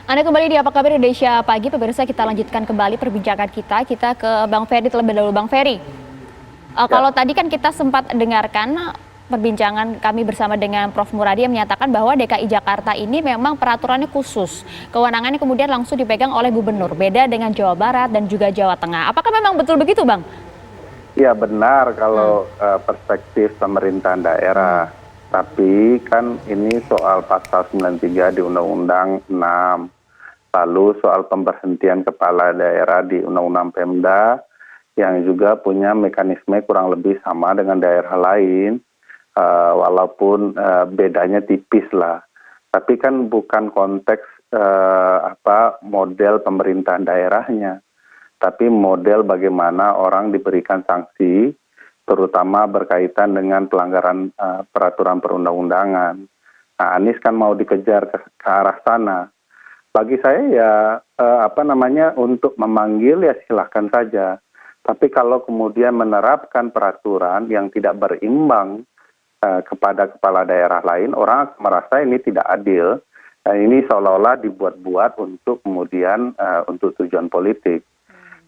Anda kembali di Apa Kabar Indonesia Pagi, pemirsa. Kita lanjutkan kembali perbincangan kita. Kita ke Bang Ferry terlebih dahulu. Bang Ferry, kalau tadi kan kita sempat dengarkan perbincangan kami bersama dengan Prof. Muradi yang menyatakan bahwa DKI Jakarta ini memang peraturannya khusus. Kewenangannya kemudian langsung dipegang oleh gubernur, beda dengan Jawa Barat dan juga Jawa Tengah. Apakah memang betul begitu, Bang? Ya benar kalau perspektif pemerintahan daerah. Tapi kan ini soal pasal 93 di Undang-Undang 6. Lalu soal pemberhentian kepala daerah di Undang-Undang Pemda yang juga punya mekanisme kurang lebih sama dengan daerah lain, walaupun bedanya tipis lah. Tapi kan bukan konteks model pemerintahan daerahnya, tapi model bagaimana orang diberikan sanksi, terutama berkaitan dengan pelanggaran peraturan perundang-undangan. Nah, Anies kan mau dikejar ke arah sana. Bagi saya ya untuk memanggil ya silahkan saja. Tapi kalau kemudian menerapkan peraturan yang tidak berimbang kepada kepala daerah lain, orang merasa ini tidak adil. Dan ini seolah-olah dibuat-buat untuk kemudian untuk tujuan politik.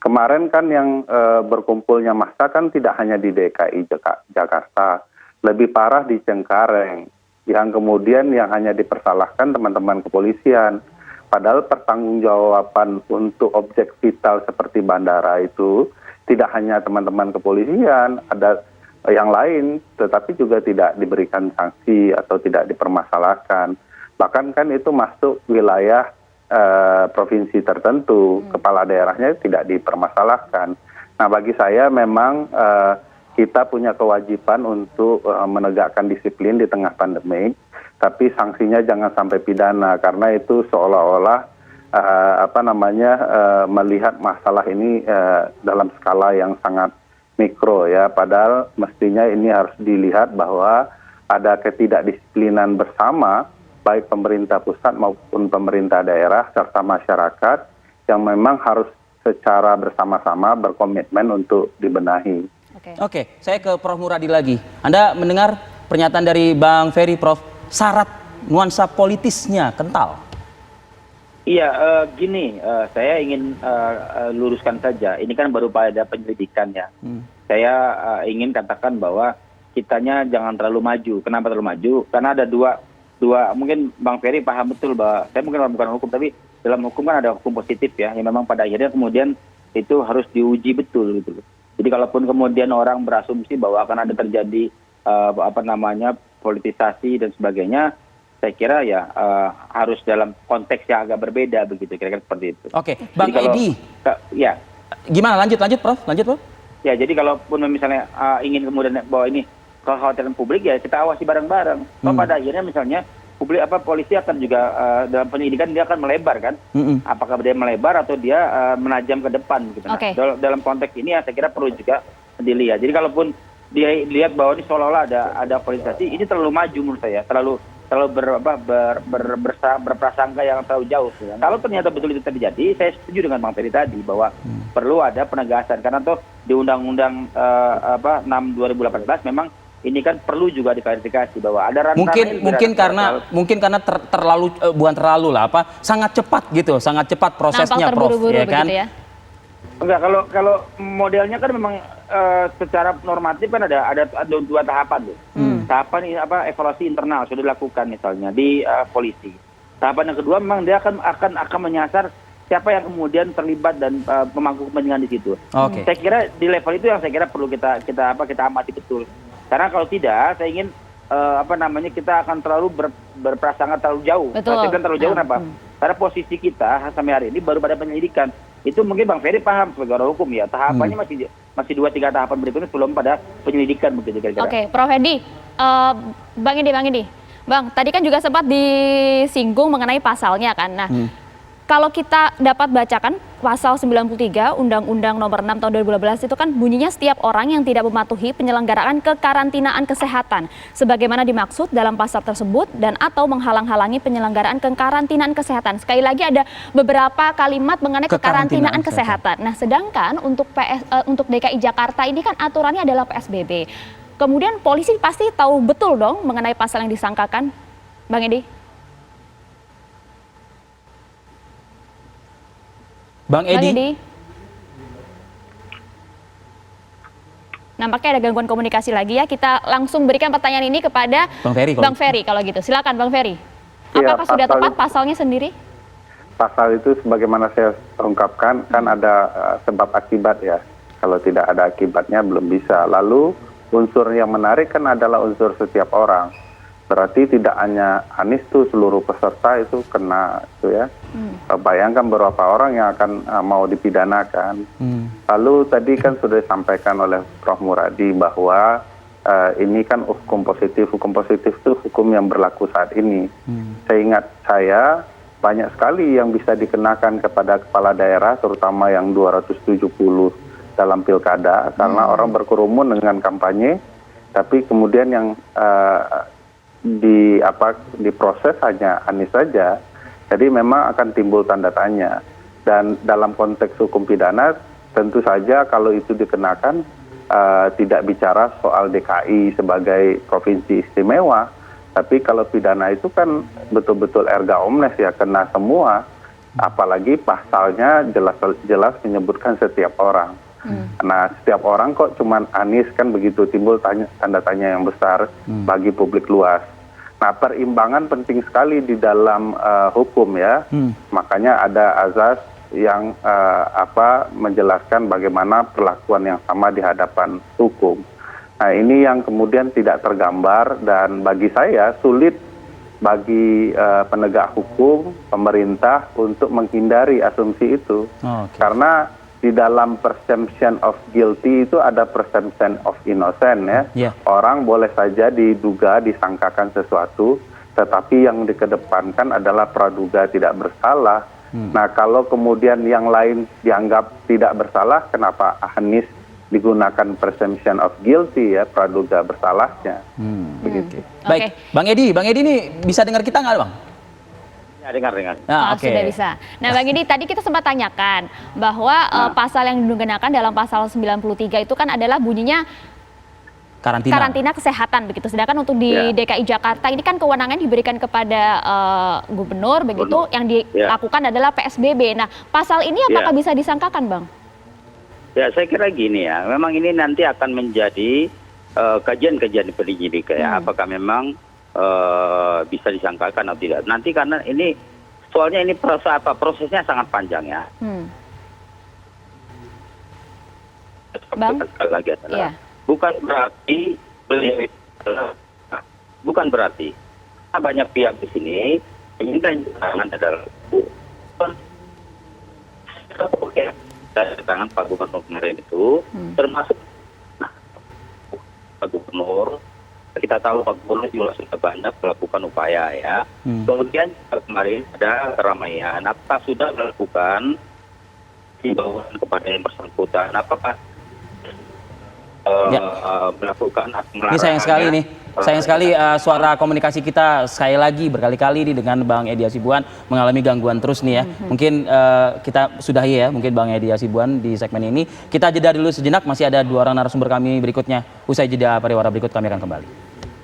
Kemarin kan yang berkumpulnya massa kan tidak hanya di DKI Jakarta, lebih parah di Cengkareng, yang kemudian yang hanya dipersalahkan teman-teman kepolisian. Padahal pertanggungjawaban untuk objek vital seperti bandara itu tidak hanya teman-teman kepolisian, ada yang lain, tetapi juga tidak diberikan sanksi atau tidak dipermasalahkan. Bahkan kan itu masuk wilayah provinsi tertentu, kepala daerahnya tidak dipermasalahkan. Nah, bagi saya memang kita punya kewajiban untuk menegakkan disiplin di tengah pandemi, tapi sanksinya jangan sampai pidana, karena itu seolah-olah melihat masalah ini dalam skala yang sangat mikro ya, padahal mestinya ini harus dilihat bahwa ada ketidakdisiplinan bersama, baik pemerintah pusat maupun pemerintah daerah serta masyarakat yang memang harus secara bersama-sama berkomitmen untuk dibenahi. Oke, saya ke Prof. Muradi lagi. Anda mendengar pernyataan dari Bang Ferry, Prof. Syarat nuansa politisnya kental. Iya, saya ingin luruskan saja. Ini kan baru pada penyelidikan ya. Saya ingin katakan bahwa kitanya jangan terlalu maju. Kenapa terlalu maju? Karena ada dua mungkin Bang Ferry paham betul bahwa saya mungkin bukan hukum, tapi dalam hukum kan ada hukum positif ya, yang memang pada akhirnya kemudian itu harus diuji betul gitu. Jadi kalaupun kemudian orang berasumsi bahwa akan ada terjadi politisasi dan sebagainya, saya kira ya harus dalam konteks yang agak berbeda begitu, kira-kira seperti itu. Oke, Bang Edi. Ya. Gimana? Lanjut, Prof. Ya, jadi kalaupun misalnya ingin kemudian bahwa ini kekhawatiran publik ya kita awasi bareng-bareng. Pada akhirnya misalnya polisi akan juga dalam penyidikan dia akan melebar kan? Apakah dia melebar atau dia menajam ke depan gitu. Okay. Nah, dalam konteks ini ya saya kira perlu juga dilihat. Jadi kalaupun dia lihat bahwa ini seolah-olah ada politisasi, ini terlalu maju menurut saya, terlalu berprasangka yang terlalu jauh. Kalau ternyata betul itu terjadi, saya setuju dengan Bang Ferry tadi bahwa perlu ada penegasan, karena toh di Undang-Undang 6 2018 memang ini kan perlu juga diklarifikasi bahwa ada mungkin karena terlalu bukan terlalu lah sangat cepat prosesnya, Prof. Ya kan? Ya? Enggak, kalau modelnya kan memang secara normatif kan ada dua tahapan tuh. Tahapan evaluasi internal sudah dilakukan misalnya di polisi. Tahapan yang kedua memang dia akan menyasar siapa yang kemudian terlibat dan pemangku kepentingan di situ. Saya kira di level itu yang saya kira perlu kita amati betul. Karena kalau tidak, saya ingin kita akan terlalu berprasangka terlalu jauh. Saya bilang terlalu jauh kenapa? Karena posisi kita sampai hari ini baru pada penyelidikan. Itu mungkin Bang Ferry paham sebagai orang hukum ya. Tahapannya masih 2-3 tahapan berikutnya sebelum pada penyelidikan begitu kira-kira. Oke, Prof. Edi, Bang Edi. Bang, tadi kan juga sempat disinggung mengenai pasalnya kan. Nah, kalau kita dapat bacakan pasal 93 Undang-Undang Nomor 6 Tahun 2012 itu kan bunyinya setiap orang yang tidak mematuhi penyelenggaraan kekarantinaan kesehatan sebagaimana dimaksud dalam pasal tersebut dan atau menghalang-halangi penyelenggaraan kekarantinaan kesehatan. Sekali lagi ada beberapa kalimat mengenai kekarantinaan kesehatan. Nah, sedangkan untuk DKI Jakarta ini kan aturannya adalah PSBB. Kemudian polisi pasti tahu betul dong mengenai pasal yang disangkakan, Bang Edi. Bang Edi. Nampaknya ada gangguan komunikasi lagi ya. Kita langsung berikan pertanyaan ini kepada Bang Ferry kalau gitu. Silakan Bang Ferry. Apakah sudah tepat pasalnya sendiri? Pasal itu sebagaimana saya ungkapkan kan ada sebab akibat ya. Kalau tidak ada akibatnya belum bisa. Lalu unsur yang menarik kan adalah unsur setiap orang. Berarti tidak hanya Anies tuh, seluruh peserta itu kena itu ya. Bayangkan berapa orang yang akan mau dipidanakan. Lalu tadi kan sudah disampaikan oleh Prof. Muradi bahwa ini kan hukum positif. Hukum positif itu hukum yang berlaku saat ini. Seingat saya banyak sekali yang bisa dikenakan kepada kepala daerah, terutama yang 270 dalam pilkada, karena orang berkerumun dengan kampanye, tapi kemudian yang diproses hanya Anies saja. Jadi memang akan timbul tanda tanya. Dan dalam konteks hukum pidana tentu saja kalau itu dikenakan tidak bicara soal DKI sebagai provinsi istimewa, tapi kalau pidana itu kan betul-betul erga omnes ya, kena semua. Apalagi pasalnya jelas menyebutkan setiap orang. Nah, setiap orang kok cuman Anies, kan begitu timbul tanda tanya yang besar bagi publik luas. Nah, perimbangan penting sekali di dalam hukum ya. Makanya ada azas yang menjelaskan bagaimana perlakuan yang sama di hadapan hukum. Nah, ini yang kemudian tidak tergambar dan bagi saya sulit bagi penegak hukum, pemerintah untuk menghindari asumsi itu. Karena di dalam presumption of guilty itu ada presumption of innocent ya. Orang boleh saja diduga, disangkakan sesuatu, tetapi yang dikedepankan adalah praduga tidak bersalah. Nah, kalau kemudian yang lain dianggap tidak bersalah, kenapa Anies digunakan presumption of guilty ya, praduga bersalahnya. Begitu. Baik, Bang Edi ini bisa dengar kita nggak, Bang? Dengar. Sudah bisa. Nah, Bang Edi, tadi kita sempat tanyakan bahwa pasal yang digunakan dalam pasal 93 itu kan adalah bunyinya karantina kesehatan begitu. Sedangkan untuk di DKI Jakarta ini kan kewenangan diberikan kepada gubernur begitu, yang dilakukan adalah PSBB. Nah, pasal ini apakah bisa disangkakan, Bang? Ya, saya kira gini ya. Memang ini nanti akan menjadi kajian-kajian penyidik ya. Apakah memang bisa disangkakan atau tidak. Nanti karena ini soalnya ini prosesnya sangat panjang ya. Bang? Sekali lagi adalah bukan berarti beliau bukan berarti banyak pihak di sini meminta keterangan adalah keterangan Pak Gubernur kemarin itu termasuk Pak Gubernur. Kita tahu Pak Gubernur juga sudah banyak melakukan upaya ya. Kemudian kemarin ada keramaian. Apakah sudah melakukan himbauan kepada yang bersangkutan? Apakah melakukan ini sayang sekali suara komunikasi kita sekali lagi berkali-kali dengan Bang Edi Hasibuan mengalami gangguan terus nih ya. Mungkin kita sudahi ya, mungkin Bang Edi Hasibuan di segmen ini. Kita jeda dulu sejenak, masih ada 2 orang narasumber kami berikutnya. Usai jeda pariwara berikut kami akan kembali.